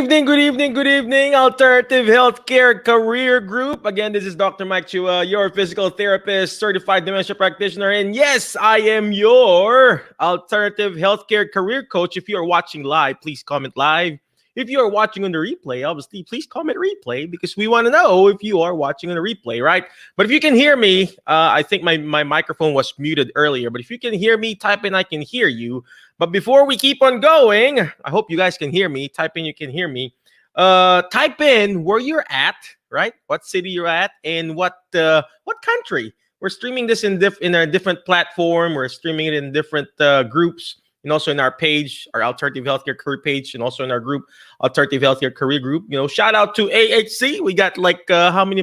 Good evening, Alternative Healthcare Career Group. Again, this is Dr. Mike Chua, your physical therapist, certified dementia practitioner. And yes, I am your Alternative Healthcare Career Coach. If you are watching live, please comment live. If you are watching on the replay, obviously, please comment replay because we want to know if you are watching on the replay, right? But if you can hear me, I think my microphone was muted earlier. But if you can hear me, type in I can hear you. But before we keep on going, I hope you guys can hear me. Type in you can hear me. Type in where you're at, right? What city you're at and what country. We're streaming this in a different platform. We're streaming it in different groups, and also in our page, our Alternative Healthcare Career page, and also in our group, Alternative Healthcare Career Group. You know, shout out to AHC. We got like how many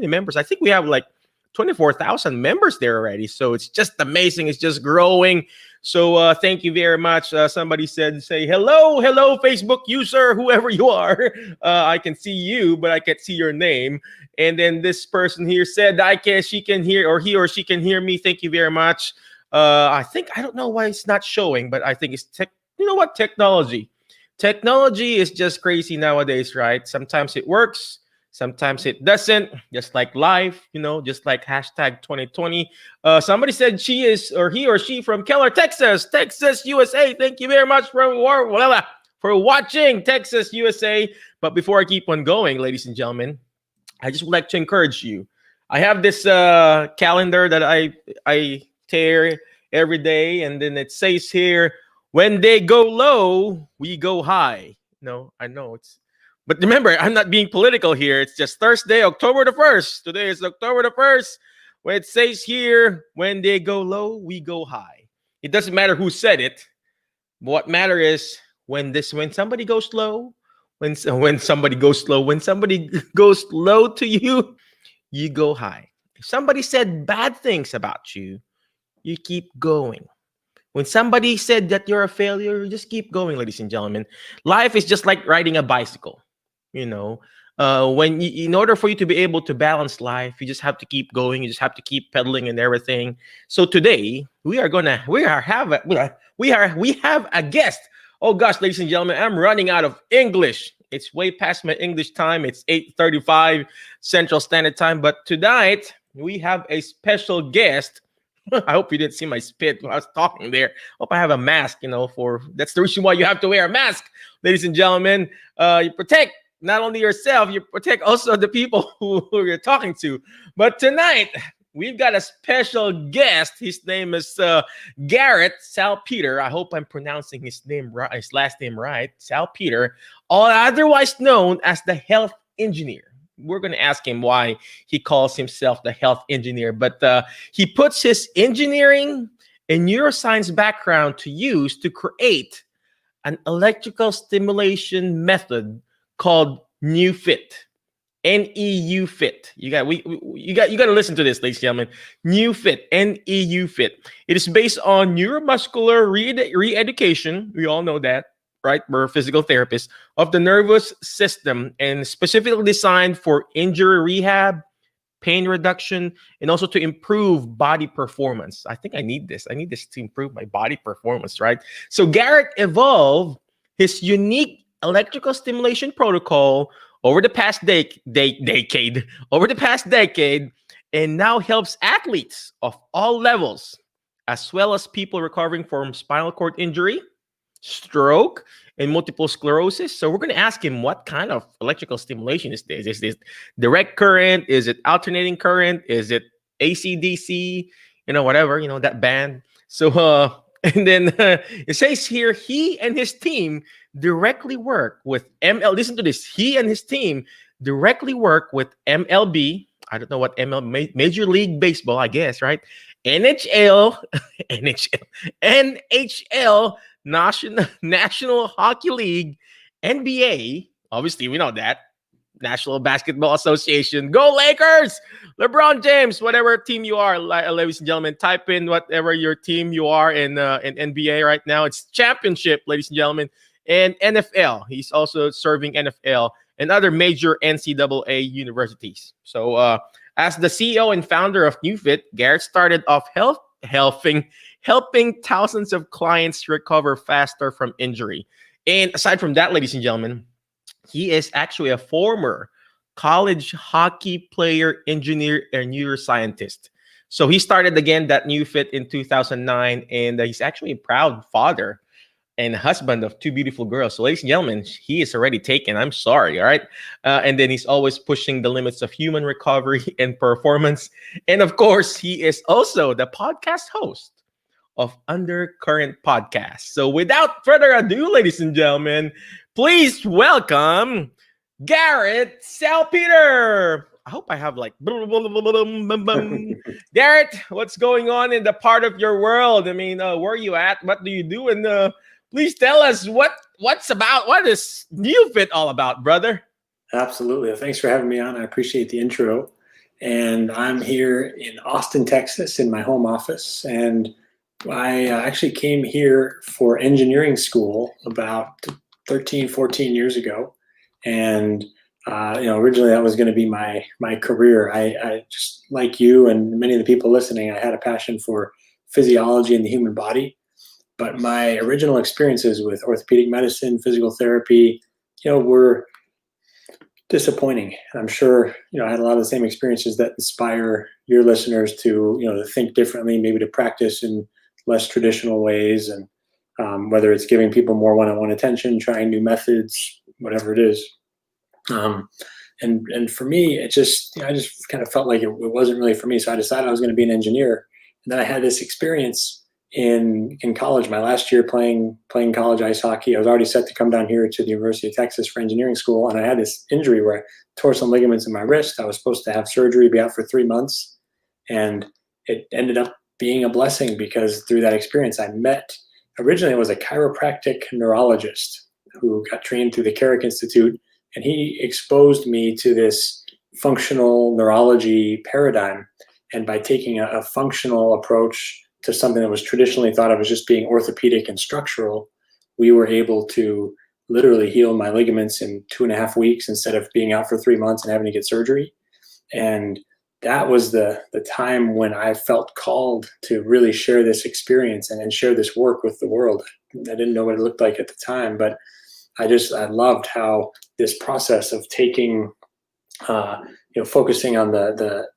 members? I think we have like 24,000 members there already. So it's just amazing. It's just growing. So thank you very much. Somebody say hello, Facebook user, whoever you are. I can see you, but I can't see your name. And then this person here said, she can hear, or he or she can hear me. Thank you very much. I don't know why it's not showing, but I think it's you know what? Technology is just crazy nowadays, right? Sometimes it works. Sometimes it doesn't, just like life, just like hashtag 2020. Somebody said he or she from Keller, Texas, USA. Thank you very much for watching, Texas, USA. But before I keep on going, ladies and gentlemen, I just would like to encourage you. I have this calendar that I tear every day, and then it says here, when they go low, we go high. No, I know it's. But remember, I'm not being political here. It's just Thursday, October the 1st. Today is October the 1st. When it says here, when they go low, we go high. It doesn't matter who said it. What matters is when somebody goes low, when somebody goes low to you, you go high. If somebody said bad things about you, you keep going. When somebody said that you're a failure, you just keep going, ladies and gentlemen. Life is just like riding a bicycle. In order for you to be able to balance life, you just have to keep going. You just have to keep pedaling and everything. So today we have a guest. Oh gosh, ladies and gentlemen, I'm running out of English. It's way past my English time. It's 8:35 Central Standard Time. But tonight we have a special guest. I hope you didn't see my spit when I was talking there. Hope I have a mask. That's the reason why you have to wear a mask, ladies and gentlemen. You protect not only yourself, you protect also the people who you're talking to. But tonight, we've got a special guest. His name is Garrett Salpeter. I hope I'm pronouncing his last name right. Salpeter, otherwise known as the health engineer. We're going to ask him why he calls himself the health engineer. But he puts his engineering and neuroscience background to use to create an electrical stimulation method called NeuFit, NEUFit. You got to listen to this, ladies and gentlemen. NeuFit, NEUFit. It is based on neuromuscular re-education. We all know that, right? We're physical therapists of the nervous system, and specifically designed for injury rehab, pain reduction, and also to improve body performance. I think I need this. I need this to improve my body performance, right? So Garrett evolved his unique electrical stimulation protocol over the past decade, and now helps athletes of all levels, as well as people recovering from spinal cord injury, stroke, and multiple sclerosis. So we're going to ask him what kind of electrical stimulation is this? Is this direct current? Is it alternating current? Is it AC/DC? Whatever, that band. So and then it says here, he and his team directly work with listen to this. He and his team directly work with MLB. I don't know what Major League Baseball, I guess, right? NHL, National Hockey League, NBA. Obviously, we know that. National Basketball Association. Go Lakers! LeBron James, whatever team you are, ladies and gentlemen, type in whatever your team you are in NBA right now. It's championship, ladies and gentlemen. And NFL. He's also serving NFL and other major NCAA universities. So as the CEO and founder of NeuFit, Garrett started off helping thousands of clients recover faster from injury. And aside from that, ladies and gentlemen, He is actually a former college hockey player, engineer, and neuroscientist. So he started again that NeuFit in 2009, and he's actually a proud father and husband of two beautiful girls. So, ladies and gentlemen, he is already taken. I'm sorry. All right. And then he's always pushing the limits of human recovery and performance. And of course, he is also the podcast host of Undercurrent Podcast. So, without further ado, ladies and gentlemen, please welcome Garrett Salpeter. I hope I have like Garrett, what's going on in the part of your world? I mean, where are you at? What do you do? And please tell us what is NeuFit all about, brother? Absolutely. Thanks for having me on. I appreciate the intro. And I'm here in Austin, Texas, in my home office. And I actually came here for engineering school about 13, 14 years ago. And originally that was going to be my career. I just, like you and many of the people listening, I had a passion for physiology and the human body. But my original experiences with orthopedic medicine, physical therapy, were disappointing. I'm sure, I had a lot of the same experiences that inspire your listeners to, to think differently, maybe to practice in less traditional ways. And whether it's giving people more one-on-one attention, trying new methods, whatever it is. And for me, I just kind of felt like it wasn't really for me. So I decided I was going to be an engineer. And then I had this experience in college, my last year playing college ice hockey. I was already set to come down here to the University of Texas for engineering school. And I had this injury where I tore some ligaments in my wrist. I was supposed to have surgery, be out for 3 months. And it ended up being a blessing because through that experience, I met, originally it was a chiropractic neurologist who got trained through the Carrick Institute. And he exposed me to this functional neurology paradigm. And by taking a functional approach to something that was traditionally thought of as just being orthopedic and structural, we were able to literally heal my ligaments in 2.5 weeks instead of being out for 3 months and having to get surgery. And that was the time when I felt called to really share this experience and share this work with the world. I didn't know what it looked like at the time, but I loved how this process of taking, focusing on the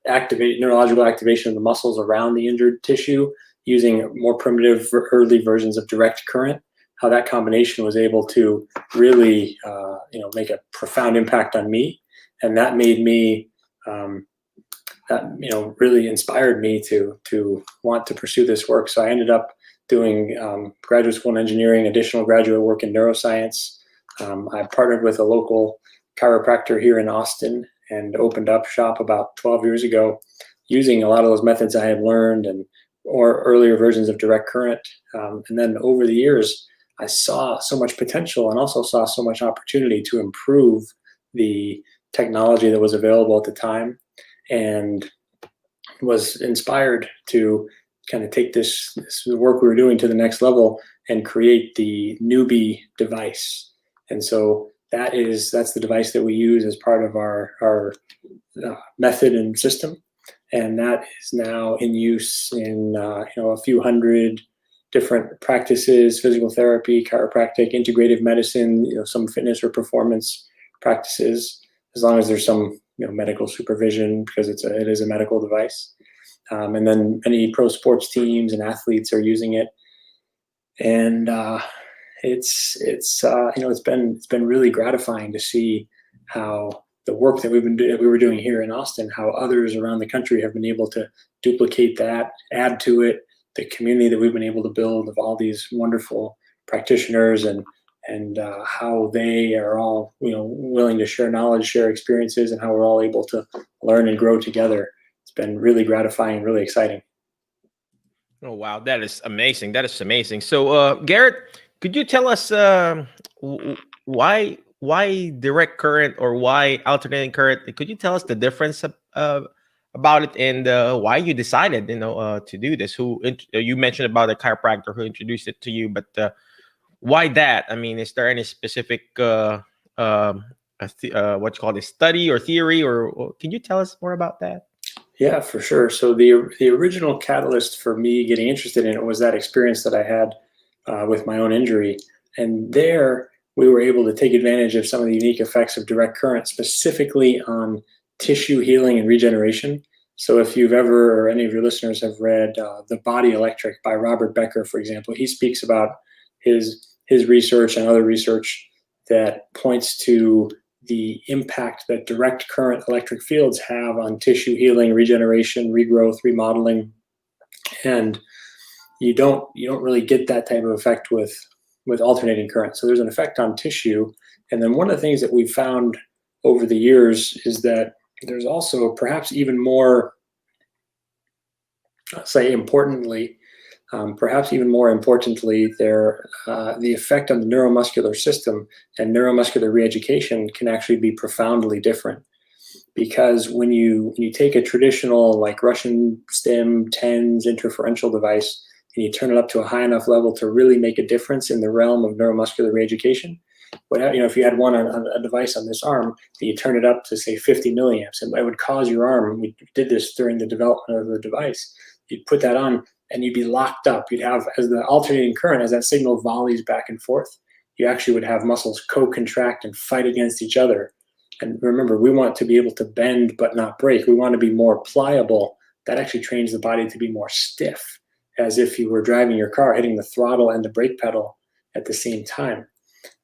neurological activation of the muscles around the injured tissue, using more primitive early versions of direct current, how that combination was able to really, make a profound impact on me. And that made me, really inspired me to want to pursue this work. So I ended up doing graduate school in engineering, additional graduate work in neuroscience. I partnered with a local chiropractor here in Austin and opened up shop about 12 years ago, using a lot of those methods I had learned or earlier versions of direct current. And then over the years, I saw so much potential and also saw so much opportunity to improve the technology that was available at the time, and was inspired to kind of take this work we were doing to the next level and create the newbie device. And so that's the device that we use as part of our method and system. And that is now in use in a few hundred different practices: physical therapy, chiropractic, integrative medicine, some fitness or performance practices, as long as there's some medical supervision, because it is a medical device. And then many pro sports teams and athletes are using it. And it's been really gratifying to see how the work that we were doing here in Austin, how others around the country have been able to duplicate that, add to it, the community that we've been able to build of all these wonderful practitioners, and how they are all willing to share knowledge, share experiences, and how we're all able to learn and grow together. It's been really gratifying, really exciting. Oh wow, that is amazing. That is amazing. So Garrett, could you tell us why direct current or why alternating current? Could you tell us the difference about it, and why you decided to do this? You mentioned about a chiropractor who introduced it to you, but why that? I mean, is there any specific what you call it, study or theory, or can you tell us more about that? Yeah, for sure. So the original catalyst for me getting interested in it was that experience that I had with my own injury. And there we were able to take advantage of some of the unique effects of direct current, specifically on tissue healing and regeneration. So if you've ever, or any of your listeners have read The Body Electric by Robert Becker, for example, he speaks about his research and other research that points to the impact that direct current electric fields have on tissue healing, regeneration, regrowth, remodeling. And you don't really get that type of effect with alternating current. So there's an effect on tissue. And then one of the things that we've found over the years is that there's also perhaps even more, perhaps even more importantly, the effect on the neuromuscular system and neuromuscular reeducation can actually be profoundly different. Because when you take a traditional like Russian stim, TENS, interferential device, and you turn it up to a high enough level to really make a difference in the realm of neuromuscular reeducation, if you had one on a device on this arm, and you turn it up to say 50 milliamps, and it would cause your arm. We did this during the development of the device. You'd put that on, and you'd be locked up. You'd have, as the alternating current, as that signal volleys back and forth, you actually would have muscles co-contract and fight against each other. And remember, we want to be able to bend but not break. We want to be more pliable. That actually trains the body to be more stiff, as if you were driving your car, hitting the throttle and the brake pedal at the same time.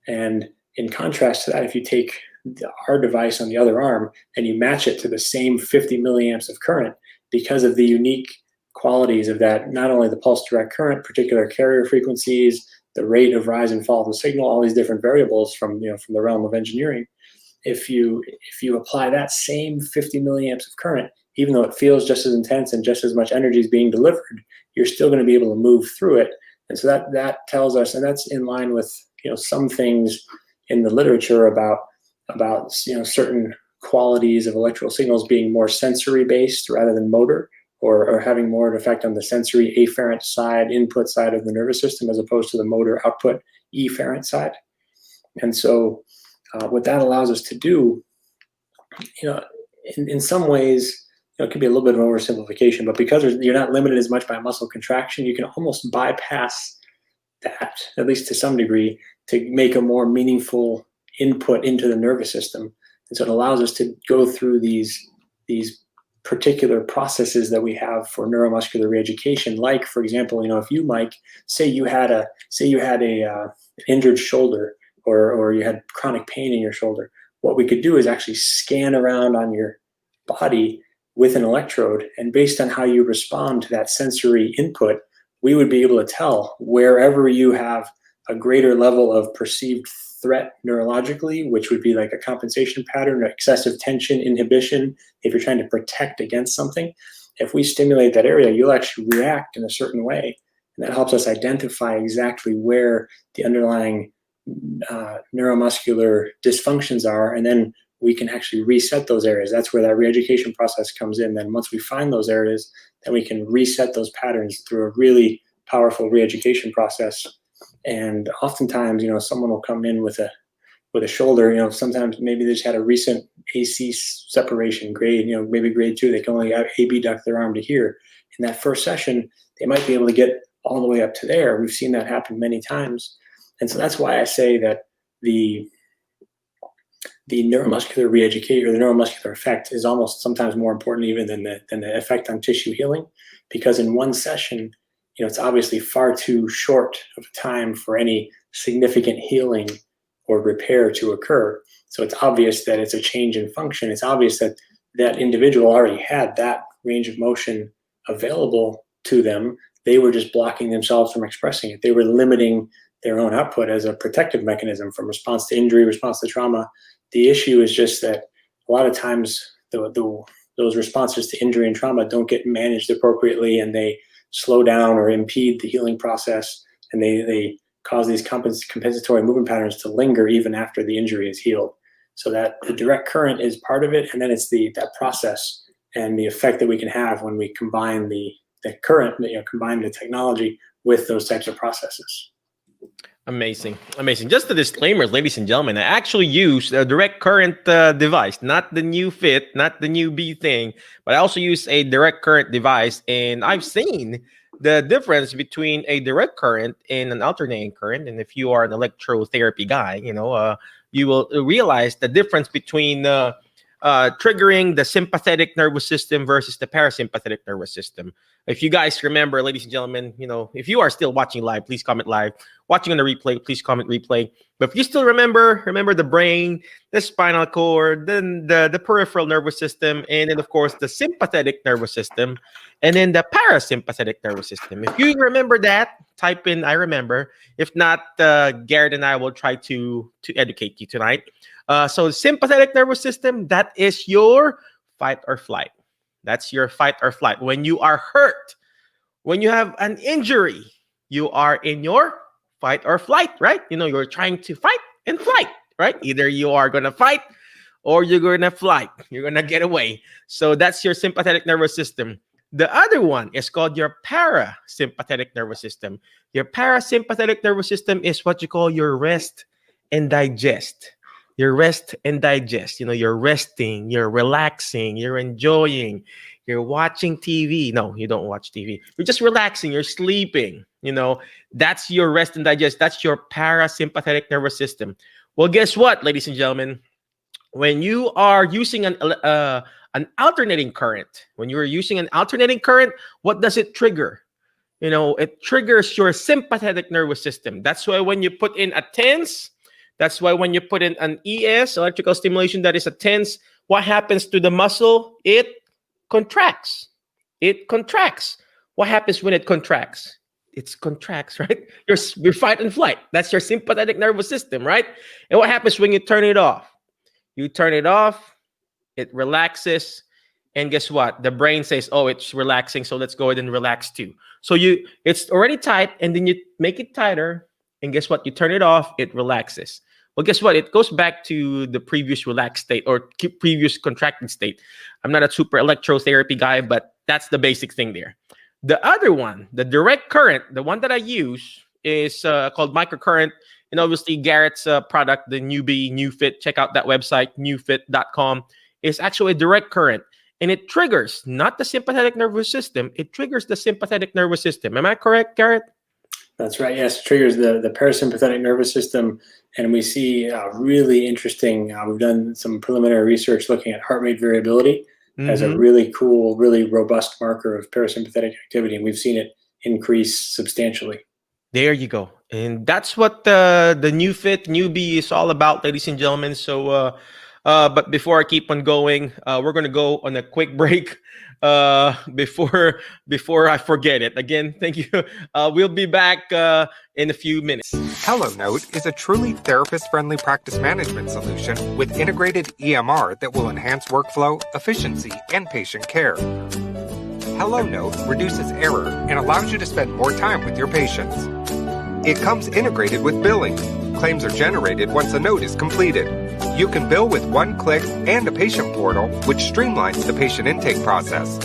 And in contrast to that, if you take our device on the other arm and you match it to the same 50 milliamps of current, because of the unique qualities of that, not only the pulse direct current, particular carrier frequencies, the rate of rise and fall of the signal, all these different variables from the realm of engineering. If you apply that same 50 milliamps of current, even though it feels just as intense and just as much energy is being delivered, you're still going to be able to move through it. And so that tells us, and that's in line with some things in the literature about certain qualities of electrical signals being more sensory based rather than motor, or having more of an effect on the sensory afferent side, input side of the nervous system, as opposed to the motor output efferent side. And so what that allows us to do, in some ways, it could be a little bit of an oversimplification, but because you're not limited as much by muscle contraction, you can almost bypass that, at least to some degree, to make a more meaningful input into the nervous system. And so it allows us to go through these particular processes that we have for neuromuscular reeducation. Like, for example, if you, Mike, say you had a injured shoulder, or you had chronic pain in your shoulder, what we could do is actually scan around on your body with an electrode, and based on how you respond to that sensory input, we would be able to tell wherever you have a greater level of perceived threat neurologically, which would be like a compensation pattern, or excessive tension, inhibition, if you're trying to protect against something. If we stimulate that area, you'll actually react in a certain way. And that helps us identify exactly where the underlying neuromuscular dysfunctions are, and then we can actually reset those areas. That's where that reeducation process comes in. Then once we find those areas, then we can reset those patterns through a really powerful reeducation process. And oftentimes, someone will come in with a shoulder, sometimes maybe they just had a recent AC separation grade, maybe grade 2, they can only abduct their arm to here. In that first session, they might be able to get all the way up to there. We've seen that happen many times. And so that's why I say that the neuromuscular reeducation, or the neuromuscular effect, is almost sometimes more important even than the effect on tissue healing, because in one session, it's obviously far too short of a time for any significant healing or repair to occur. So it's obvious that it's a change in function. It's obvious that that individual already had that range of motion available to them. They were just blocking themselves from expressing it. They were limiting their own output as a protective mechanism from response to injury, response to trauma. The issue is just that a lot of times those responses to injury and trauma don't get managed appropriately, and they slow down or impede the healing process, and they cause these compensatory movement patterns to linger even after the injury is healed. So that the direct current is part of it, and then it's that process and the effect that we can have when we combine the current, combine the technology with those types of processes. Amazing. Just a disclaimer, ladies and gentlemen, I actually use a direct current device, not the NeuFit, not the new B thing, but I also use a direct current device, and I've seen the difference between a direct current and an alternating current. And if you are an electrotherapy guy, you will realize the difference between triggering the sympathetic nervous system versus the parasympathetic nervous system. If you guys remember, ladies and gentlemen, if you are still watching live, please comment live. Watching on the replay, please comment replay. But if you still remember the brain, the spinal cord, then the peripheral nervous system, and then of course the sympathetic nervous system, and then the parasympathetic nervous system. If you remember that, type in "I remember." If not, Garrett and I will try to educate you tonight. So the sympathetic nervous system, that is your fight or flight. That's your fight or flight. When you are hurt, when you have an injury, you are in your fight or flight, right? You're trying to fight and flight, right? Either you are going to fight or you're going to flight. You're going to get away. So that's your sympathetic nervous system. The other one is called your parasympathetic nervous system. Your parasympathetic nervous system is what you call your rest and digest. Your rest and digest. You're resting, you're relaxing, you're enjoying, you're watching TV. No, you don't watch TV. You're just relaxing, you're sleeping. That's your rest and digest. That's your parasympathetic nervous system. Well, guess what, ladies and gentlemen? When you are using an alternating current, what does it trigger? It triggers your sympathetic nervous system. That's why when you put in a TENS, that's why when you put in an ES, electrical stimulation, that is a TENS, what happens to the muscle? It contracts. It contracts. What happens when it contracts? It contracts, right? Your fight and flight. That's your sympathetic nervous system, right? And what happens when you turn it off? You turn it off, it relaxes, and guess what? The brain says, oh, it's relaxing, so let's go ahead and relax too. So it's already tight, and then you make it tighter, and guess what? You turn it off, it relaxes. Well, guess what? It goes back to the previous relaxed state or previous contracted state. I'm not a super electrotherapy guy, but that's the basic thing there. The other one, the direct current, the one that I use is called microcurrent. And obviously Garrett's product, the NeuFit, check out that website, neufit.com, is actually a direct current. And it triggers not the sympathetic nervous system, it triggers the sympathetic nervous system. Am I correct, Garrett? That's right. Yes, it triggers the parasympathetic nervous system. And we see really interesting, we've done some preliminary research looking at heart rate variability as a really cool, really robust marker of parasympathetic activity. And we've seen it increase substantially. There you go. And that's what the NeuFit, newbie is all about, ladies and gentlemen. So, but before I keep on going, we're going to go on a quick break before I forget it. Again, thank you. We'll be back in a few minutes. HelloNote is a truly therapist-friendly practice management solution with integrated EMR that will enhance workflow, efficiency, and patient care. HelloNote reduces error and allows you to spend more time with your patients. It comes integrated with billing. Claims are generated once a note is completed. You can bill with one click and a patient portal, which streamlines the patient intake process.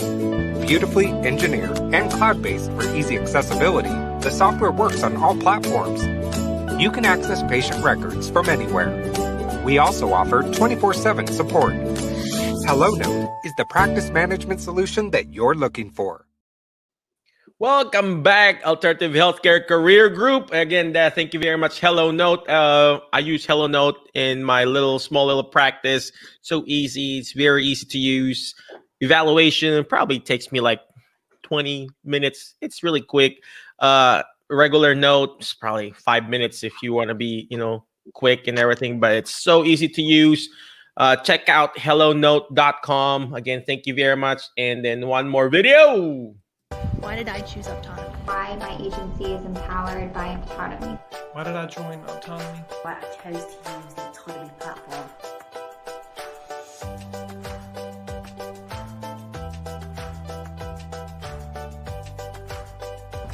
Beautifully engineered and cloud-based for easy accessibility, the software works on all platforms. You can access patient records from anywhere. We also offer 24/7 support. HelloNote is the practice management solution that you're looking for. Welcome back, Alternative Healthcare Career Group. Again, thank you very much, HelloNote. I use HelloNote in my small little practice. So easy. It's very easy to use. Evaluation probably takes me like 20 minutes. It's really quick. Regular note is probably 5 minutes if you want to be, quick and everything. But it's so easy to use. Check out hellonote.com. Again, thank you very much. And then one more video. Why did I choose autonomy? Why my agency is empowered by autonomy. Why did I join autonomy? Why I chose to use the autonomy platform.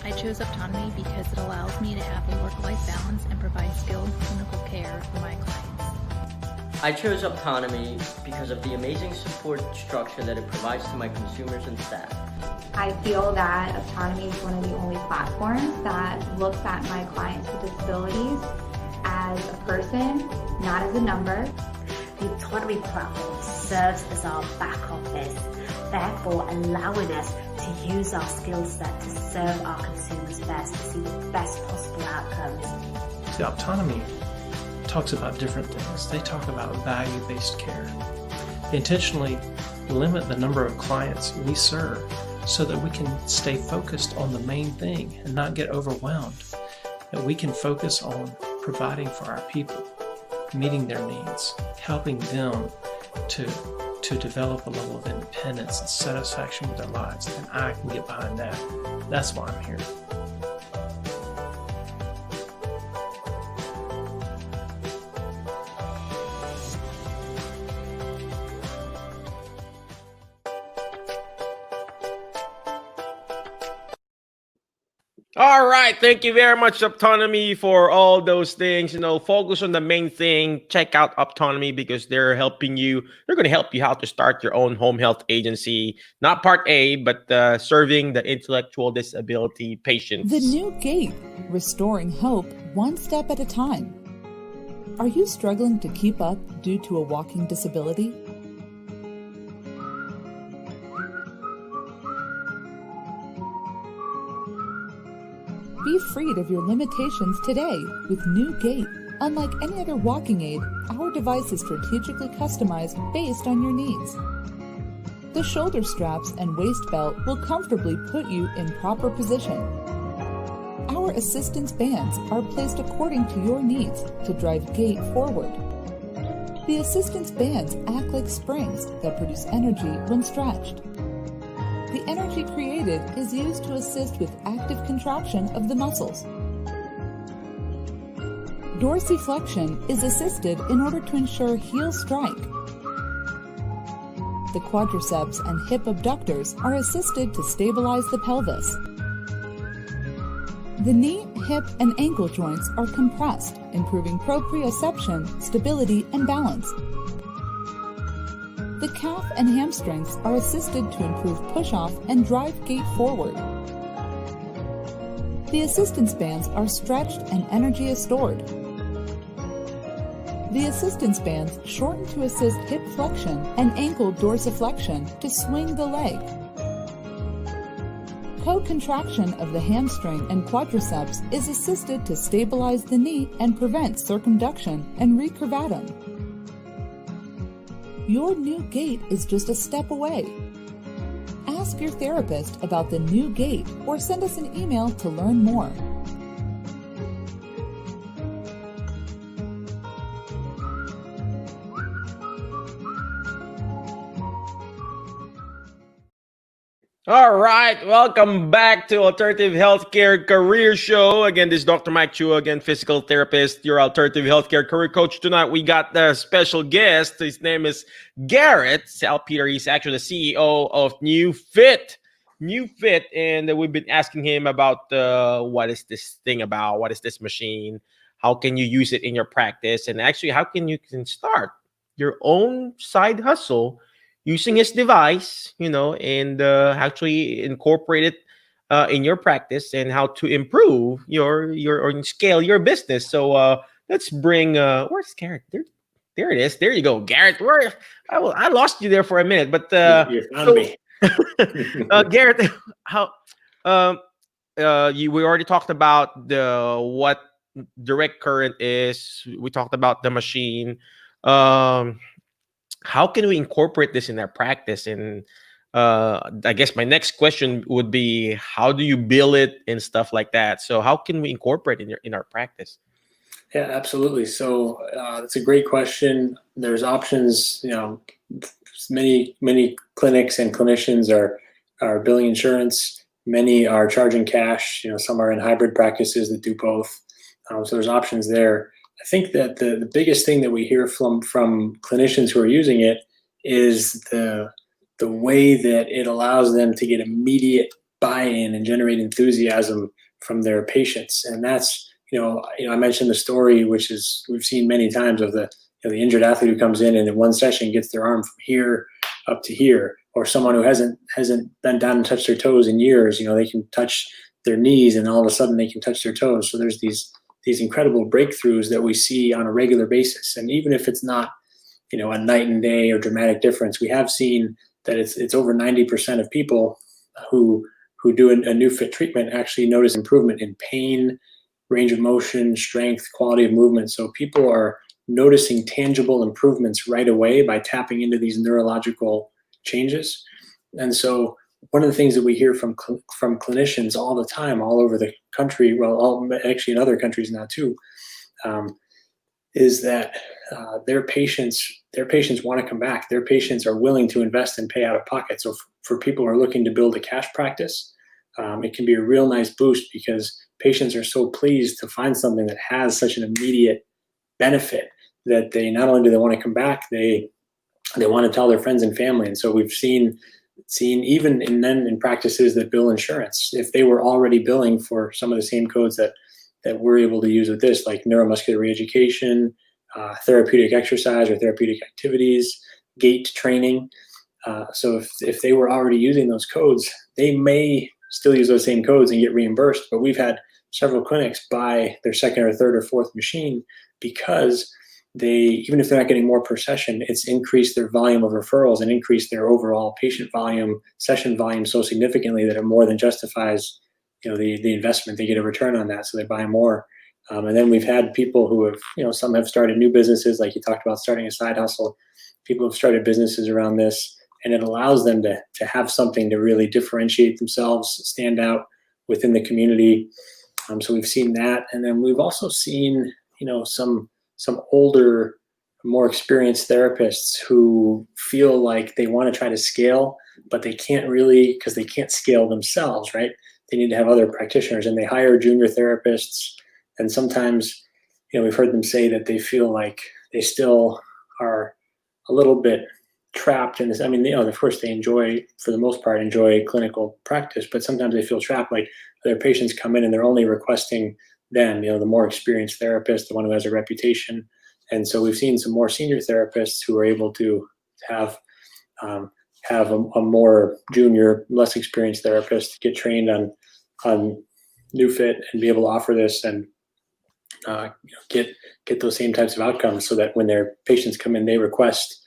I chose autonomy because it allows me to have a work-life balance and provide skilled clinical care for my clients. I chose autonomy because of the amazing support structure that it provides to my consumers and staff. I feel that autonomy is one of the only platforms that looks at my clients with disabilities as a person, not as a number. The autonomy platform serves as our back office, therefore allowing us to to use our skill set to serve our consumers best, to see the best possible outcomes. The autonomy talks about different things. They talk about value-based care. They intentionally limit the number of clients we serve so that we can stay focused on the main thing and not get overwhelmed. That we can focus on providing for our people, meeting their needs, helping them to develop a level of independence and satisfaction with their lives. And I can get behind that. That's why I'm here. All right. Thank you very much, Autonomy, for all those things. Focus on the main thing. Check out Autonomy because they're helping you. They're going to help you how to start your own home health agency. Not Part A, but serving the intellectual disability patients. The New Gait, restoring hope one step at a time. Are you struggling to keep up due to a walking disability? Be freed of your limitations today with New Gait. Unlike any other walking aid, our device is strategically customized based on your needs. The shoulder straps and waist belt will comfortably put you in proper position. Our assistance bands are placed according to your needs to drive gait forward. The assistance bands act like springs that produce energy when stretched. The energy created is used to assist with active contraction of the muscles. Dorsiflexion is assisted in order to ensure heel strike. The quadriceps and hip abductors are assisted to stabilize the pelvis. The knee, hip, and ankle joints are compressed, improving proprioception, stability, and balance. The calf and hamstrings are assisted to improve push-off and drive gait forward. The assistance bands are stretched and energy is stored. The assistance bands shorten to assist hip flexion and ankle dorsiflexion to swing the leg. Co-contraction of the hamstring and quadriceps is assisted to stabilize the knee and prevent circumduction and recurvatum. Your new gait is just a step away. Ask your therapist about the New Gait or send us an email to learn more. All right, welcome back to Alternative Healthcare Career Show. Again, this is Dr. Mike Chua, again, physical therapist, your alternative healthcare career coach. Tonight, we got a special guest. His name is Garrett Salpeter. He's actually the CEO of NeuFit. NeuFit, and we've been asking him about what is this thing about? What is this machine? How can you use it in your practice? And actually, how can you start your own side hustle using his device, and actually incorporate it in your practice and how to improve your or scale your business. So let's bring where's Garrett? There it is. There you go, Garrett. I lost you there for a minute, but you found me. Garrett, how we already talked about what direct current is. We talked about the machine. How can we incorporate this in our practice? And I guess my next question would be, how do you bill it and stuff like that? So how can we incorporate it in our practice? Yeah, absolutely. So that's a great question. There's options. Many clinics and clinicians are billing insurance. Many are charging cash. Some are in hybrid practices that do both. So there's options there. I think that the biggest thing that we hear from clinicians who are using it is the way that it allows them to get immediate buy-in and generate enthusiasm from their patients. And that's, I mentioned the story, which is we've seen many times of the injured athlete who comes in and in one session gets their arm from here up to here, or someone who hasn't bent down and touched their toes in years. They can touch their knees and all of a sudden they can touch their toes. So there's these incredible breakthroughs that we see on a regular basis. And even if it's not, a night and day or dramatic difference, we have seen that it's over 90% of people who do a NeuFit treatment actually notice improvement in pain, range of motion, strength, quality of movement. So people are noticing tangible improvements right away by tapping into these neurological changes. And so one of the things that we hear from clinicians all the time, all over the country, actually in other countries now too, is that their patients want to come back. Their patients are willing to invest and pay out of pocket. So for people who are looking to build a cash practice, it can be a real nice boost because patients are so pleased to find something that has such an immediate benefit that they not only do they want to come back, they want to tell their friends and family. And so we've seen even in practices that bill insurance, if they were already billing for some of the same codes that we're able to use with this, like neuromuscular re-education, therapeutic exercise or therapeutic activities, gait training. So if they were already using those codes, they may still use those same codes and get reimbursed. But we've had several clinics buy their second or third or fourth machine because even if they're not getting more per session, it's increased their volume of referrals and increased their overall patient volume, session volume so significantly that it more than justifies the investment. They get a return on that, so they buy more. And then we've had people who have, some have started new businesses, like you talked about starting a side hustle. People have started businesses around this, and it allows them to have something to really differentiate themselves, stand out within the community. So we've seen that. And then we've also seen, some older, more experienced therapists who feel like they want to try to scale, but they can't really, because they can't scale themselves, right? They need to have other practitioners, and they hire junior therapists. And sometimes, we've heard them say that they feel like they still are a little bit trapped in this. I mean, of course they for the most part, enjoy clinical practice, but sometimes they feel trapped, like their patients come in and they're only requesting them, the more experienced therapist, the one who has a reputation. And so we've seen some more senior therapists who are able to have a more junior, less experienced therapist get trained on NeuFit and be able to offer this and get those same types of outcomes, so that when their patients come in, they request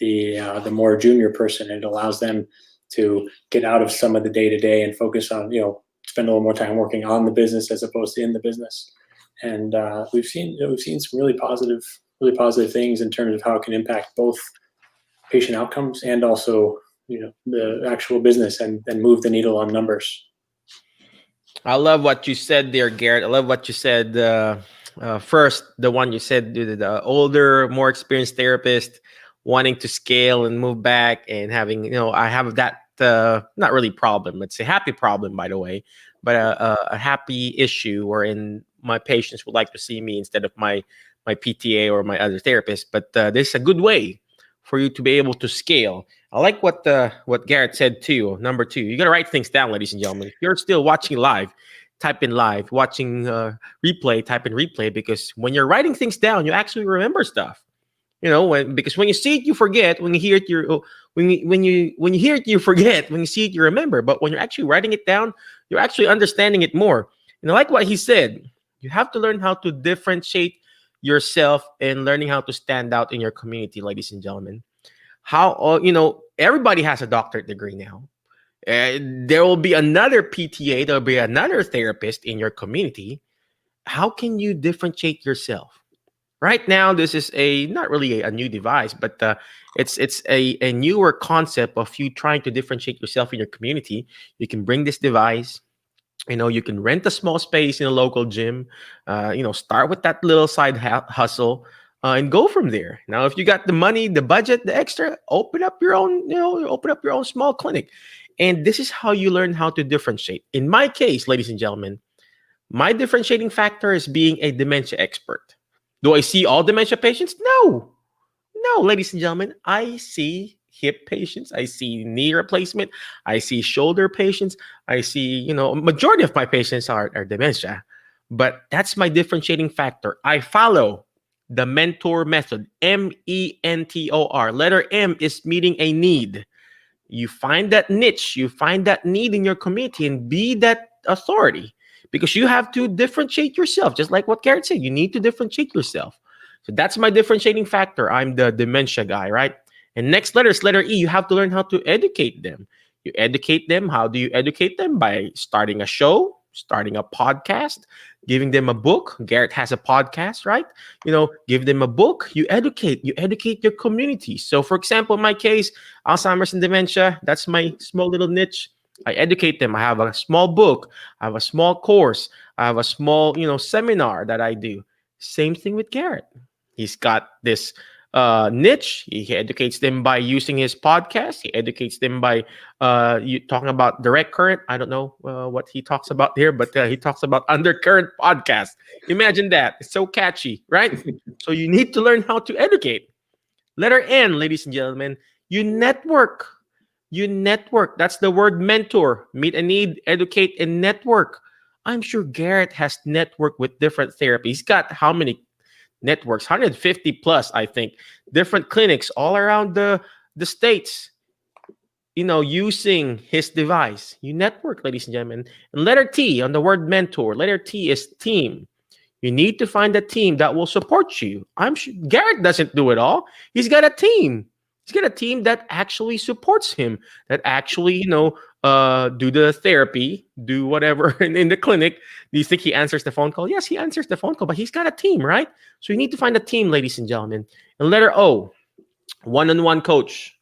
the more junior person, and it allows them to get out of some of the day-to-day and focus on, spend a little more time working on the business as opposed to in the business. And we've seen some really positive things in terms of how it can impact both patient outcomes and also the actual business and move the needle on numbers. I love what you said there, Garrett. I love what you said. First, the one you said, the older, more experienced therapist wanting to scale and move back and having, I have that, not really problem, let's say happy problem, by the way, but a happy issue wherein my patients would like to see me instead of my PTA or my other therapist. But this is a good way for you to be able to scale. I like what Garrett said too. Number 2, you got to write things down, ladies and gentlemen. If you're still watching live, type in live. Watching replay, type in replay, because when you're writing things down, you actually remember stuff. Because when you see it, you forget. When you hear it, when you hear it, you forget. When you see it, you remember. But when you're actually writing it down, you're actually understanding it more. Like what he said, you have to learn how to differentiate yourself and learning how to stand out in your community, ladies and gentlemen. Everybody has a doctorate degree now. There will be another PTA, there'll be another therapist in your community. How can you differentiate yourself? Right now, this is not really a new device, but it's a newer concept of you trying to differentiate yourself in your community. You can bring this device. You can rent a small space in a local gym. Start with that little side hustle and go from there. Now, if you got the money, the budget, the extra, open up your own small clinic. And this is how you learn how to differentiate. In my case, ladies and gentlemen, my differentiating factor is being a dementia expert. Do I see all dementia patients? No, ladies and gentlemen, I see hip patients. I see knee replacement. I see shoulder patients. I see, majority of my patients are dementia, but that's my differentiating factor. I follow the mentor method, MENTOR. Letter M is meeting a need. You find that niche, you find that need in your community and be that authority. Because you have to differentiate yourself, just like what Garrett said. You need to differentiate yourself. So that's my differentiating factor. I'm the dementia guy, right? And next letter is letter E. You have to learn how to educate them. You educate them. How do you educate them? By starting a show, starting a podcast, giving them a book. Garrett has a podcast, right? Give them a book. You educate your community. So for example, in my case, Alzheimer's and dementia, that's my small little niche. I educate them. I have a small book. I have a small course. I have a small, seminar that I do. Same thing with Garrett. He's got this niche. He educates them by using his podcast. He educates them by talking about direct current. I don't know what he talks about there, but he talks about undercurrent podcast. Imagine that. It's so catchy, right? So you need to learn how to educate. Letter N, ladies and gentlemen, you network. You network. That's the word mentor. Meet a need, educate, and network. I'm sure Garrett has networked with different therapies. He's got how many networks? 150 plus, I think. Different clinics all around the states, using his device. You network, ladies and gentlemen. And letter T on the word mentor. Letter T is team. You need to find a team that will support you. I'm sure Garrett doesn't do it all. He's got a team. He's got a team that actually supports him, that actually, do the therapy, do whatever in the clinic. Do you think he answers the phone call? Yes, he answers the phone call, but he's got a team, right? So you need to find a team, ladies and gentlemen. And letter O, one-on-one coach.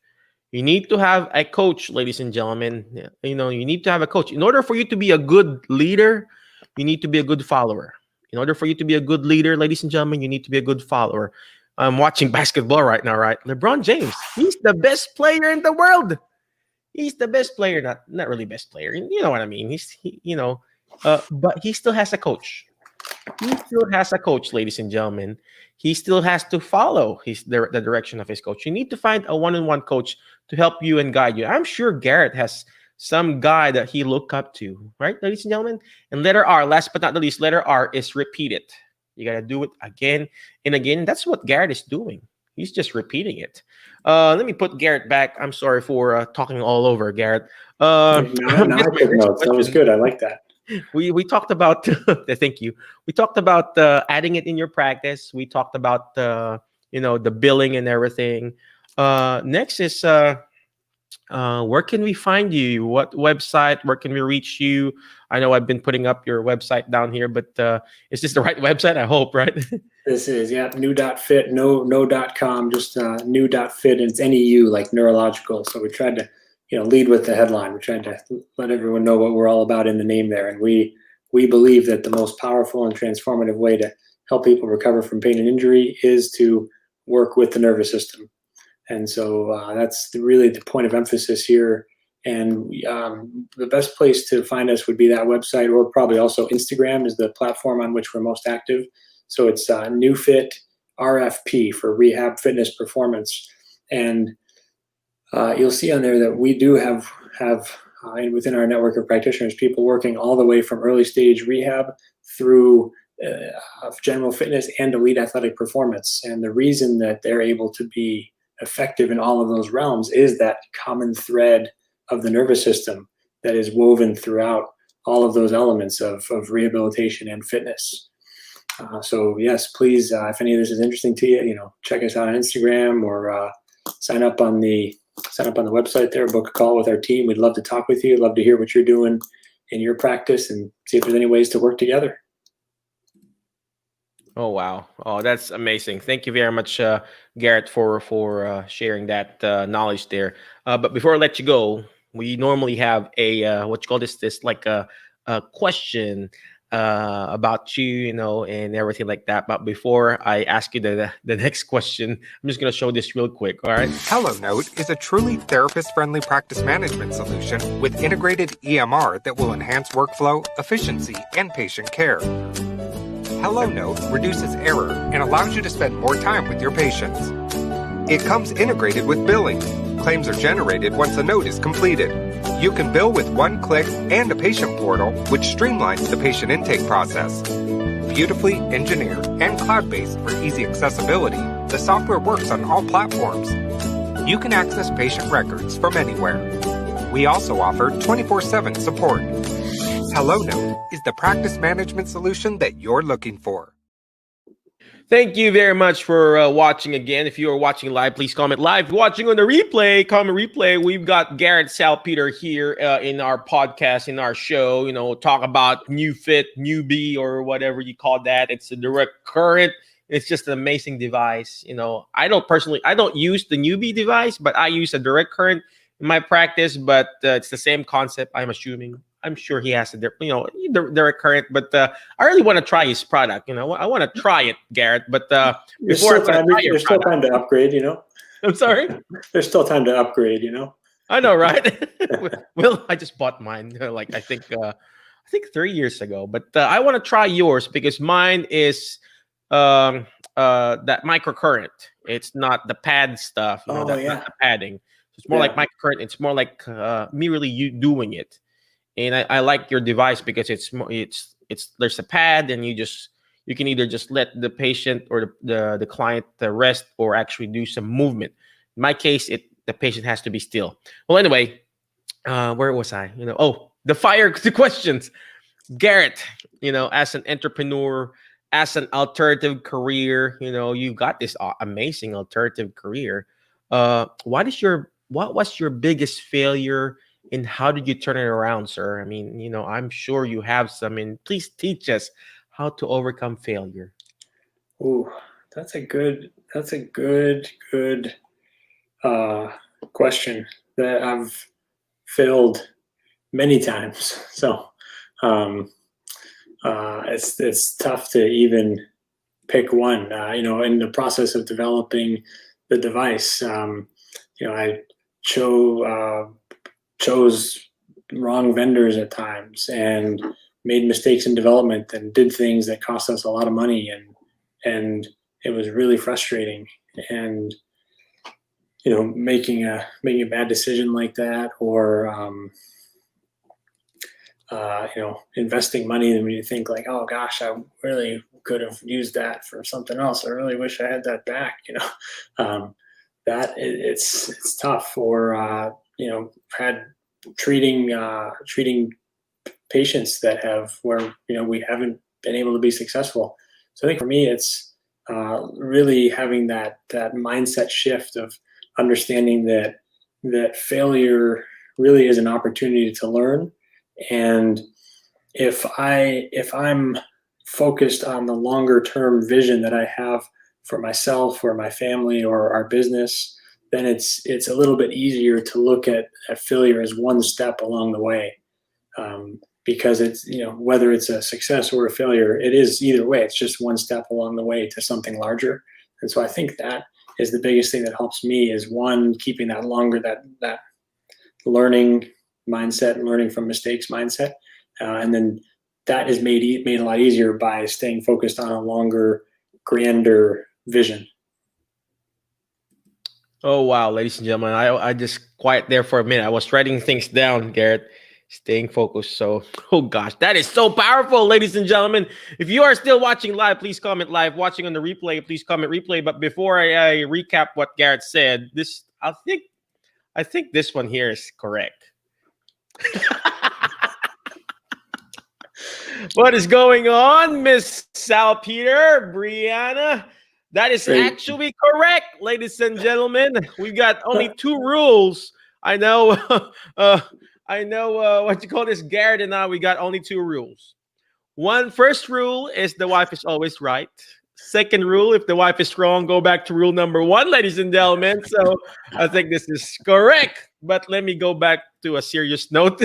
You need to have a coach, ladies and gentlemen. You need to have a coach. In order for you to be a good leader, you need to be a good follower. In order for you to be a good leader, ladies and gentlemen, you need to be a good follower. I'm watching basketball right now, right? LeBron James, he's the best player in the world. He's the best player, not really best player. You know what I mean? But he still has a coach. He still has a coach, ladies and gentlemen. He still has to follow the direction of his coach. You need to find a one-on-one coach to help you and guide you. I'm sure Garrett has some guy that he look up to, right, ladies and gentlemen? And letter R, last but not the least, letter R is repeat it. You got to do it again and again. That's what Garrett is doing. He's just repeating it. Let me put Garrett back. I'm sorry for talking all over, Garrett. I took notes. That was good. I like that. We talked about, thank you. We talked about adding it in your practice. We talked about, the billing and everything. Next is, where can we find you? What website? Where can we reach you? I know I've been putting up your website down here, but is this the right website? I hope, right? This is, new.fit, no.com, just new.fit, and it's NEU, like neurological. So we tried to, lead with the headline. We're trying to let everyone know what we're all about in the name there. And we believe that the most powerful and transformative way to help people recover from pain and injury is to work with the nervous system. And so that's really the point of emphasis here. And the best place to find us would be that website, or probably also Instagram is the platform on which we're most active. So it's NeuFit RFP for Rehab Fitness Performance. And you'll see on there that we do have within our network of practitioners, people working all the way from early stage rehab through general fitness and elite athletic performance. And the reason that they're able to be effective in all of those realms is that common thread of the nervous system that is woven throughout all of those elements of rehabilitation and fitness. So yes, please, if any of this is interesting to you, check us out on Instagram or sign up on the website there, book a call with our team. We'd love to talk with you. Love to hear what you're doing in your practice and see if there's any ways to work together. Oh, wow. Oh, that's amazing. Thank you very much, Garrett, for sharing that knowledge there. But before I let you go, we normally have a, what you call this like a question about you, and everything like that. But before I ask you the next question, I'm just going to show this real quick. All right. HelloNote is a truly therapist-friendly practice management solution with integrated EMR that will enhance workflow, efficiency, and patient care. HelloNote reduces error and allows you to spend more time with your patients. It comes integrated with billing. Claims are generated once a note is completed. You can bill with one click and a patient portal, which streamlines the patient intake process. Beautifully engineered and cloud-based for easy accessibility, the software works on all platforms. You can access patient records from anywhere. We also offer 24/7 support. HelloNote is the practice management solution that you're looking for. Thank you very much for watching again. If you are watching live, please comment live. If you're watching on the replay, comment replay. We've got Garrett Salpeter here in our podcast, in our show, talk about NeuFit, newbie, or whatever you call that. It's a direct current. It's just an amazing device. I don't use the newbie device, but I use a direct current in my practice, but it's the same concept, I'm assuming. I'm sure he has a direct current, but I really want to try his product. I want to try it, Garrett. But before there's still time to upgrade. I'm sorry. There's still time to upgrade. I know, right? Well, I just bought mine. I think 3 years ago. But I want to try yours because mine is that microcurrent. It's not the pad stuff. Not the padding. It's more like microcurrent. It's more like me really doing it. And I like your device because it's there's a pad, and you can either just let the patient or the client rest or actually do some movement. In my case, the patient has to be still. Well, anyway, where was I? The questions. Garrett, as an entrepreneur, as an alternative career, you got this amazing alternative career. What was your biggest failure? And how did you turn it around, sir? I mean, I'm sure you have some, and please teach us how to overcome failure. Ooh, that's a good question that I've failed many times. So it's tough to even pick one. In the process of developing the device, I chose wrong vendors at times and made mistakes in development and did things that cost us a lot of money, and it was really frustrating. And making a bad decision like that, or investing money when you think like, oh gosh, I really could have used that for something else. I really wish I had that back. That it's tough. Or had treating patients where we haven't been able to be successful. So I think for me, it's really having that mindset shift of understanding that failure really is an opportunity to learn. And if I'm focused on the longer term vision that I have for myself or my family or our business, then it's a little bit easier to look at failure as one step along the way, because it's whether it's a success or a failure, it is either way. It's just one step along the way to something larger. And so I think that is the biggest thing that helps me, is one, keeping that longer that learning mindset and learning from mistakes mindset, and then that is made a lot easier by staying focused on a longer, grander vision. Oh, wow, ladies and gentlemen, I just quiet there for a minute. I was writing things down, Garrett, staying focused. So, oh gosh, that is so powerful, ladies and gentlemen. If you are still watching live, please comment live. Watching on the replay, please comment replay. But before I recap what Garrett said, I think this one here is correct. What is going on, Miss Salpeter, Brianna? That is actually correct, ladies and gentlemen. We've got only 2 rules. I know what you call this, Garrett and I, we got only 2 rules. First rule is the wife is always right. Second rule, if the wife is wrong, go back to rule number 1, ladies and gentlemen. So I think this is correct. But let me go back to a serious note.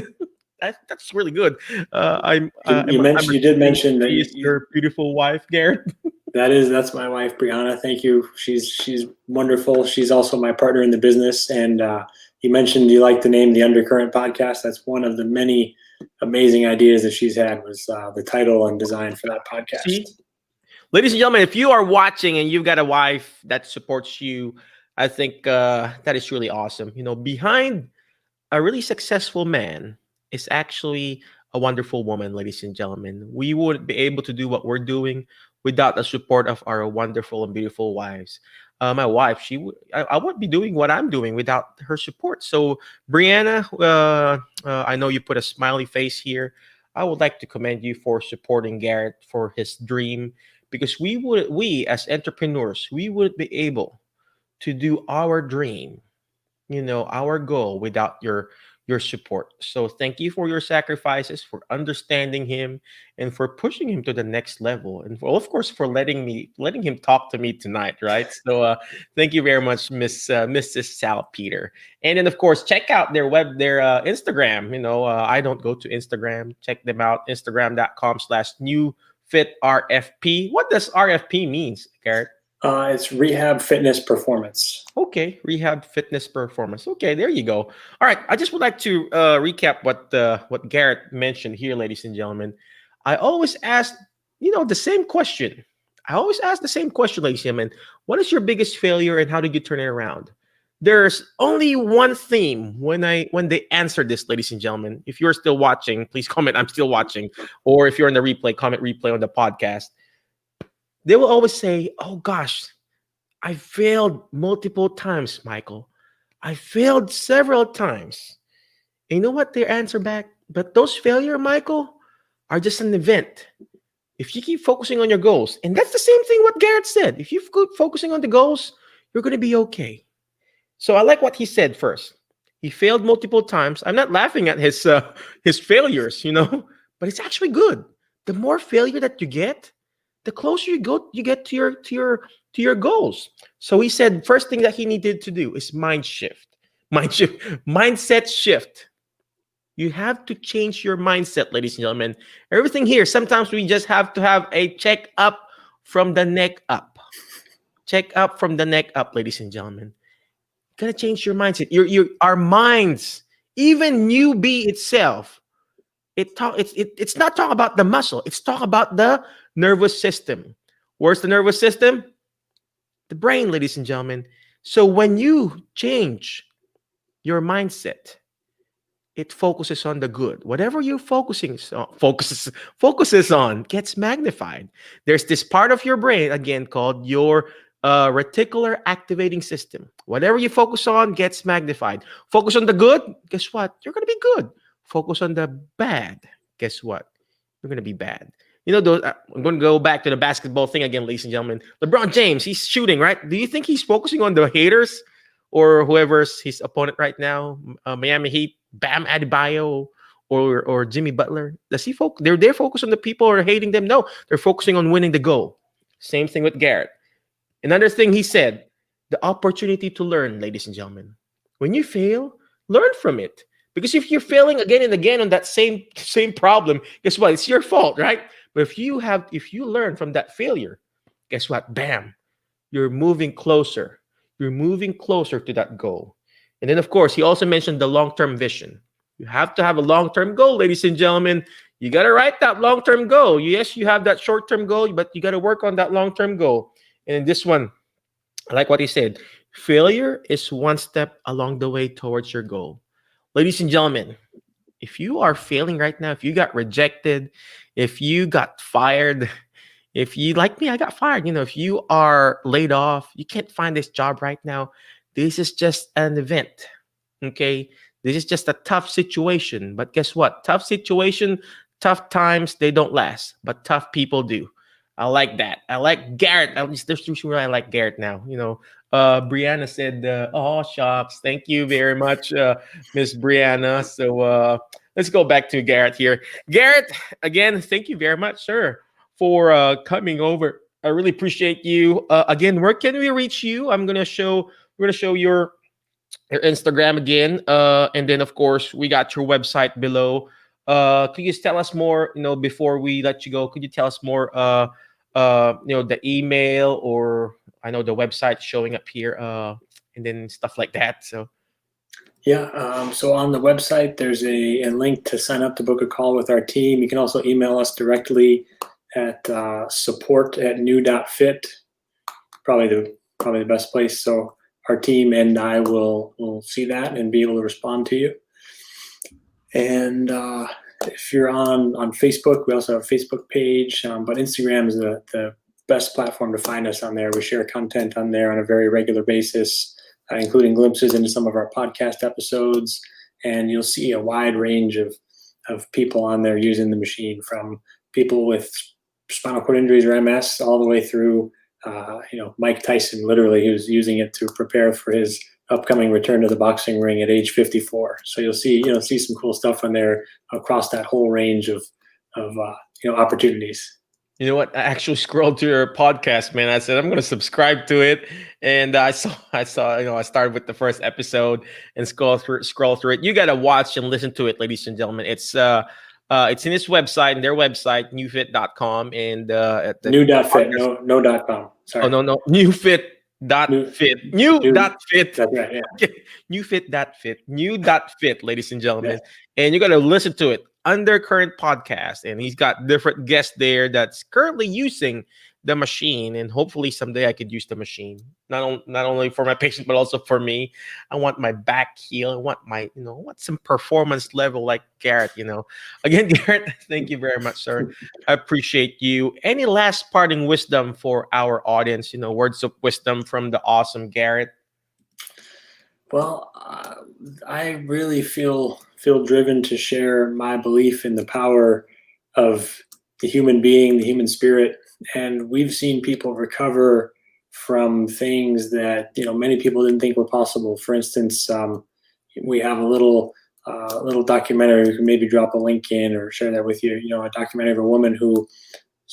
That's really good. You did mention that your beautiful wife, Garrett. That's my wife, Brianna. Thank you. She's wonderful. She's also my partner in the business. And you mentioned you like the name The Undercurrent Podcast. That's one of the many amazing ideas that she's had, was the title and design for that podcast. See? Ladies and gentlemen, if you are watching and you've got a wife that supports you, I think that is really awesome. Behind a really successful man is actually a wonderful woman, ladies and gentlemen. We wouldn't be able to do what we're doing without the support of our wonderful and beautiful wives. My wife, I wouldn't be doing what I'm doing without her support. So, Brianna, I know you put a smiley face here. I would like to commend you for supporting Garrett for his dream, because we as entrepreneurs, we wouldn't be able to do our dream, our goal without your support. So thank you for your sacrifices, for understanding him, and for pushing him to the next level, and of course for letting him talk to me tonight, right? So thank you very much, Mrs. Salpeter. And then of course check out their Instagram. I don't go to Instagram. Check them out, instagram.com/NeuFitRFP. What does RFP means, Garrett? It's Rehab Fitness Performance. Okay, Rehab Fitness Performance. Okay, there you go. All right, I just would like to recap what Garrett mentioned here, ladies and gentlemen. I always ask, the same question. Ladies and gentlemen. What is your biggest failure and how did you turn it around? There's only one theme when they answer this, ladies and gentlemen. If you're still watching, please comment, I'm still watching. Or if you're in the replay, comment replay on the podcast. They will always say, oh gosh, I failed multiple times, Michael. I failed several times. And you know what their answer back? But those failures, Michael, are just an event. If you keep focusing on your goals, and that's the same thing what Garrett said. If you keep focusing on the goals, you're going to be okay. So I like what he said first. He failed multiple times. I'm not laughing at his failures, but it's actually good. The more failure that you get, the closer you get to your goals. So he said first thing that he needed to do is mindset shift. You have to change your mindset, ladies and gentlemen. Everything here, sometimes we just have to have a check up from the neck up. Check up from the neck up, ladies and gentlemen. You gotta change your mindset. Our minds, even newbie itself, it's not talking about the muscle. It's talking about the nervous system. Where's the nervous system? The brain, ladies and gentlemen. So when you change your mindset, it focuses on the good. Whatever you're focuses on gets magnified. There's this part of your brain, again, called your reticular activating system. Whatever you focus on gets magnified. Focus on the good, guess what? You're going to be good. Focus on the bad, guess what? You're going to be bad. I'm going to go back to the basketball thing again, ladies and gentlemen. LeBron James, he's shooting, right? Do you think he's focusing on the haters or whoever's his opponent right now? Miami Heat, Bam Adebayo, or Jimmy Butler? Does he focus? They're focused on the people who are hating them? No, they're focusing on winning the goal. Same thing with Garrett. Another thing he said, the opportunity to learn, ladies and gentlemen. When you fail, learn from it. Because if you're failing again and again on that same problem, guess what? It's your fault, right? But if you learn from that failure, guess what? Bam, you're moving closer. You're moving closer to that goal. And then, of course, he also mentioned the long-term vision. You have to have a long-term goal, ladies and gentlemen. You got to write that long-term goal. Yes, you have that short-term goal, but you got to work on that long-term goal. And in this one, I like what he said. Failure is one step along the way towards your goal. Ladies and gentlemen, if you are failing right now, if you got rejected, if you got fired, if you, like me, I got fired, if you are laid off, you can't find this job right now, this is just an event, okay? This is just a tough situation. But guess what? Tough situation, tough times, they don't last, but tough people do. I like that. I like Garrett. At least there's two reasons I like Garrett now. Brianna said, oh, shucks. Thank you very much, Miss Brianna. So let's go back to Garrett here. Garrett, again, thank you very much, sir, for coming over. I really appreciate you. Again, where can we reach you? We're gonna show your Instagram again. And then, of course, we got your website below. Could you just tell us more, before we let you go? Could you tell us more, the email, or I know the website showing up here, and then stuff like that. So yeah, so on the website there's a link to sign up to book a call with our team. You can also email us directly at support@new.fit. Probably the best place. So our team and I will see that and be able to respond to you. And if you're on Facebook, we also have a Facebook page, but Instagram is the best platform to find us on there. We share content on there on a very regular basis, including glimpses into some of our podcast episodes. And you'll see a wide range of people on there using the machine, from people with spinal cord injuries or MS all the way through, Mike Tyson. Literally, he was using it to prepare for his upcoming return to the boxing ring at age 54. So you'll see some cool stuff on there across that whole range of opportunities. You know what? I actually scrolled to your podcast, man. I said I'm going to subscribe to it, and I saw. I started with the first episode and scroll through it. You got to watch and listen to it, ladies and gentlemen. It's in his website, in their website, neufit.com, and at the new.fit, no .com. Sorry. Oh no, neufit.fit, new.fit. That's right. Yeah. Okay. Neufit.fit, new.fit, ladies and gentlemen, and you got to listen to it. Undercurrent podcast, and he's got different guests there that's currently using the machine, and hopefully someday I could use the machine not only for my patient but also for me. I want my back heal. I want I want some performance level like Garrett. Again, Garrett, thank you very much, sir. I appreciate you. Any last parting wisdom for our audience? Words of wisdom from the awesome Garrett. Well, I really feel driven to share my belief in the power of the human being, the human spirit. And we've seen people recover from things that, many people didn't think were possible. For instance, we have a little documentary. We can maybe drop a link in or share that with you. A documentary of a woman who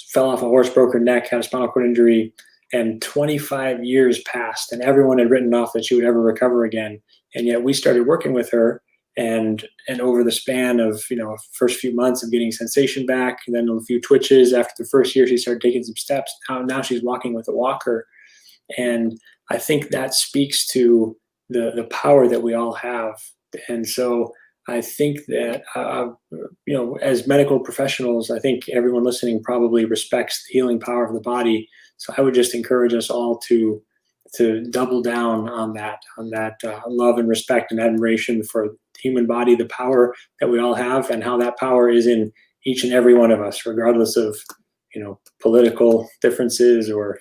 fell off a horse, broke her neck, had a spinal cord injury, and 25 years passed, and everyone had written off that she would ever recover again. And yet we started working with her, and over the span of first few months of getting sensation back, and then a few twitches. After the first year, she started taking some steps. Now she's walking with a walker, and I think that speaks to the power that we all have. And so I think that as medical professionals, I think everyone listening probably respects the healing power of the body. So I would just encourage us all to double down on that love and respect and admiration for the human body, the power that we all have, and how that power is in each and every one of us, regardless of political differences or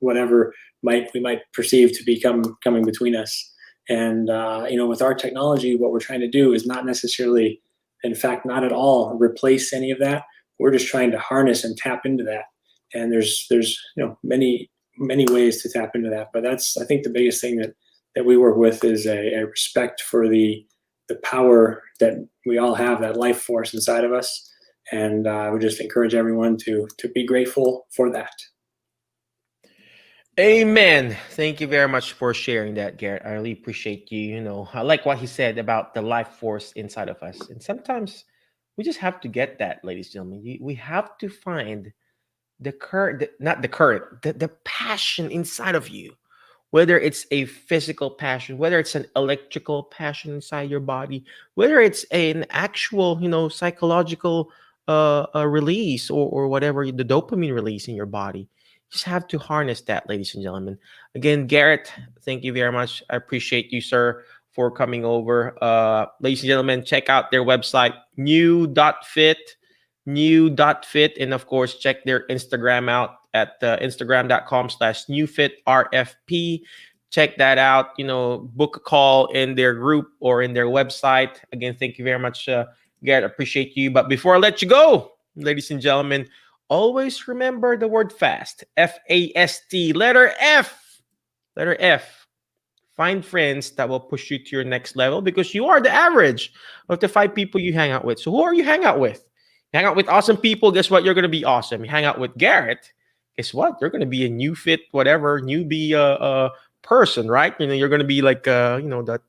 whatever we might perceive to be coming between us. And with our technology, what we're trying to do is not necessarily, in fact, not at all replace any of that. We're just trying to harness and tap into that. And there's many ways to tap into that, but that's, I think, the biggest thing that we work with is a respect for the power that we all have, that life force inside of us. And I would just encourage everyone to be grateful for that. Amen. Thank you very much for sharing that, Garrett. I really appreciate you. I like what he said about the life force inside of us. And sometimes we just have to get that, ladies and gentlemen. We have to find the passion inside of you, whether it's a physical passion, whether it's an electrical passion inside your body, whether it's an actual, psychological release or whatever, the dopamine release in your body. You just have to harness that, ladies and gentlemen. Again, Garrett, thank you very much. I appreciate you, sir, for coming over. Ladies and gentlemen, check out their website, new.fit. And of course, check their Instagram out at instagram.com/newfitrfp. Check that out. Book a call in their group or in their website. Again, thank you very much, Garrett. Appreciate you. But before I let you go, ladies and gentlemen, always remember the word FAST. FAST. Letter F. Find friends that will push you to your next level, because you are the average of the 5 people you hang out with. So who are you hang out with? Hang out with awesome people, guess what? You're going to be awesome. You hang out with Garrett, guess what? You're going to be a NeuFit, whatever, newbie person, right? You're going to be like, that.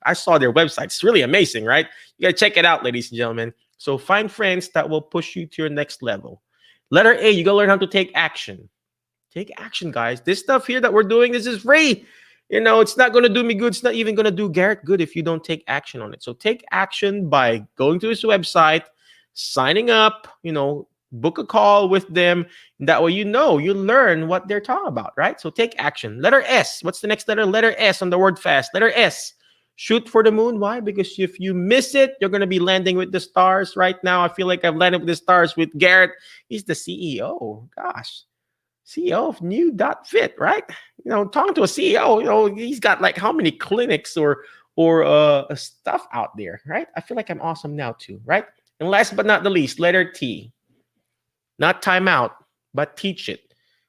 I saw their website. It's really amazing, right? You got to check it out, ladies and gentlemen. So find friends that will push you to your next level. Letter A, you got to learn how to take action. Take action, guys. This stuff here that we're doing, this is free. It's not going to do me good. It's not even going to do Garrett good if you don't take action on it. So take action by going to his website, signing up, book a call with them. That way, you learn what they're talking about, right? So take action. Letter S. What's the next letter? Letter S on the word FAST. Letter S. Shoot for the moon. Why? Because if you miss it, you're going to be landing with the stars. Right now, I feel like I've landed with the stars with Garrett. He's the CEO. Gosh. CEO of new.fit, right? Talking to a CEO, he's got like how many clinics or stuff out there, right? I feel like I'm awesome now too, right? And last but not the least, letter T. Not time out, but teach it.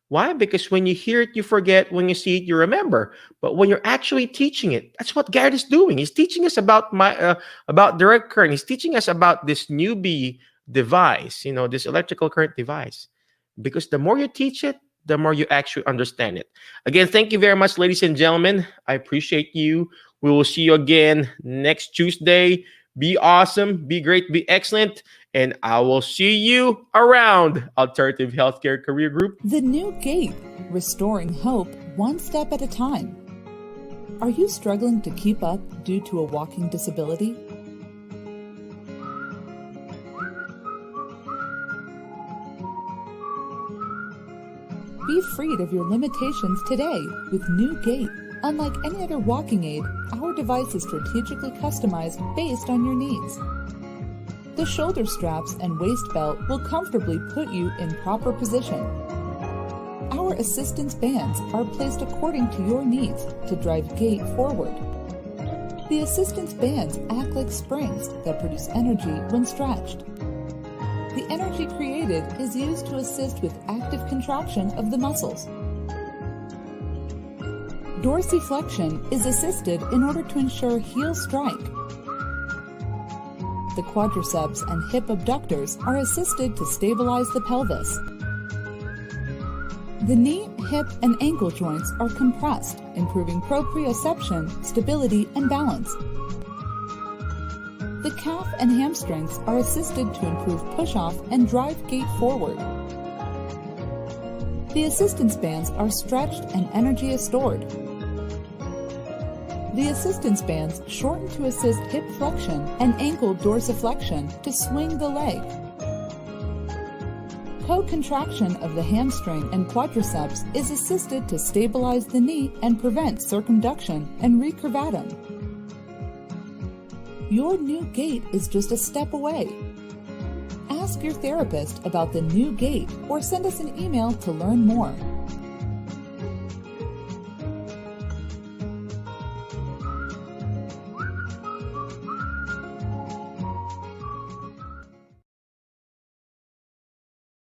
Why? Because when you hear it, you forget. When you see it, you remember. But when you're actually teaching it, that's what Garrett is doing. He's teaching us about about direct current. He's teaching us about this newbie device, this electrical current device. Because the more you teach it, the more you actually understand it. Again, thank you very much, ladies and gentlemen. I appreciate you. We will see you again next Tuesday. Be awesome, be great, be excellent, and I will see you around Alternative Healthcare Career Group. The New Gate, restoring hope one step at a time. Are you struggling to keep up due to a walking disability? Be freed of your limitations today with New Gate. Unlike any other walking aid, our device is strategically customized based on your needs. The shoulder straps and waist belt will comfortably put you in proper position. Our assistance bands are placed according to your needs to drive gait forward. The assistance bands act like springs that produce energy when stretched. The energy created is used to assist with active contraction of the muscles. Dorsiflexion is assisted in order to ensure heel strike. The quadriceps and hip abductors are assisted to stabilize the pelvis. The knee, hip, and ankle joints are compressed, improving proprioception, stability, and balance. The calf and hamstrings are assisted to improve push-off and drive gait forward. The assistance bands are stretched and energy is stored. The assistance bands shorten to assist hip flexion and ankle dorsiflexion to swing the leg. Co-contraction of the hamstring and quadriceps is assisted to stabilize the knee and prevent circumduction and recurvatum. Your new gait is just a step away. Ask your therapist about the new gait or send us an email to learn more.